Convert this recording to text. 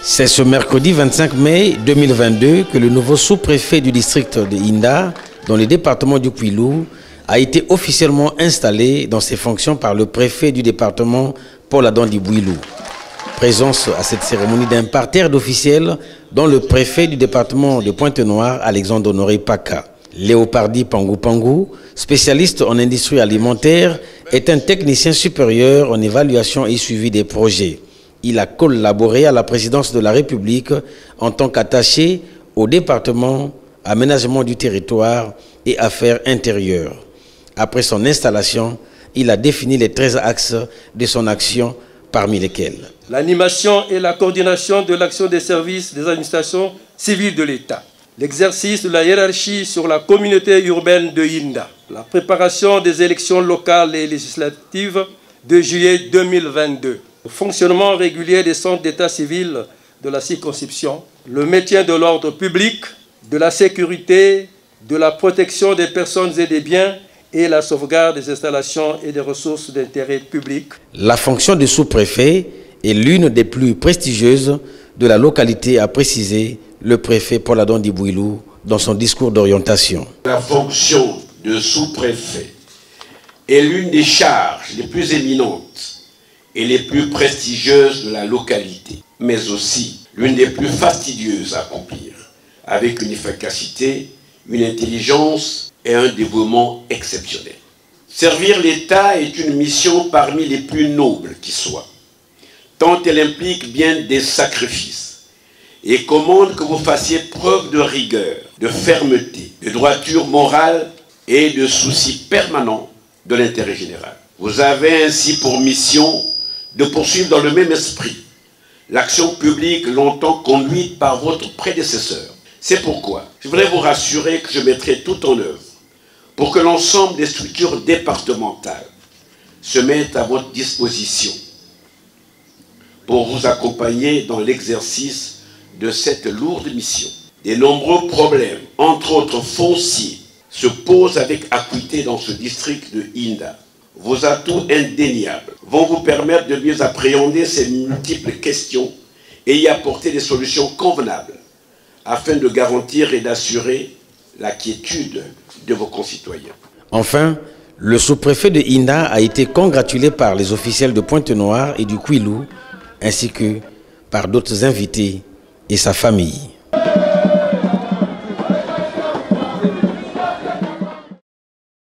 C'est ce mercredi 25 mai 2022 que le nouveau sous-préfet du district de Inda, dans le département du Kwilu, a été officiellement installé dans ses fonctions par le préfet du département, Paul Adandi Bouilou. Présence à cette cérémonie d'un parterre d'officiels dont le préfet du département de Pointe-Noire, Alexandre Honoré Paka. Léopardi Pangou Pangou, spécialiste en industrie alimentaire, est un technicien supérieur en évaluation et suivi des projets. Il a collaboré à la présidence de la République en tant qu'attaché au département aménagement du territoire et affaires intérieures. Après son installation, il a défini les 13 axes de son action, parmi lesquels l'animation et la coordination de l'action des services des administrations civiles de l'État, l'exercice de la hiérarchie sur la communauté urbaine de Inda, la préparation des élections locales et législatives de juillet 2022, le fonctionnement régulier des centres d'état civil de la circonscription, le maintien de l'ordre public, de la sécurité, de la protection des personnes et des biens et la sauvegarde des installations et des ressources d'intérêt public. La fonction de sous-préfet est l'une des plus prestigieuses de la localité, a précisé le préfet Paul Adandi Bouilou dans son discours d'orientation. La fonction de sous-préfet est l'une des charges les plus éminentes et les plus prestigieuses de la localité, mais aussi l'une des plus fastidieuses à accomplir, avec une efficacité, une intelligence et un dévouement exceptionnel. Servir l'État est une mission parmi les plus nobles qui soient, tant elle implique bien des sacrifices et commande que vous fassiez preuve de rigueur, de fermeté, de droiture morale et de souci permanent de l'intérêt général. Vous avez ainsi pour mission de poursuivre dans le même esprit l'action publique longtemps conduite par votre prédécesseur. C'est pourquoi je voudrais vous rassurer que je mettrai tout en œuvre pour que l'ensemble des structures départementales se mettent à votre disposition pour vous accompagner dans l'exercice de cette lourde mission. Des nombreux problèmes, entre autres fonciers, se posent avec acuité dans ce district de Inda. Vos atouts indéniables vont vous permettre de mieux appréhender ces multiples questions et y apporter des solutions convenables afin de garantir et d'assurer la quiétude de vos concitoyens. Enfin, le sous-préfet de Inda a été congratulé par les officiels de Pointe-Noire et du Kwilu, ainsi que par d'autres invités et sa famille.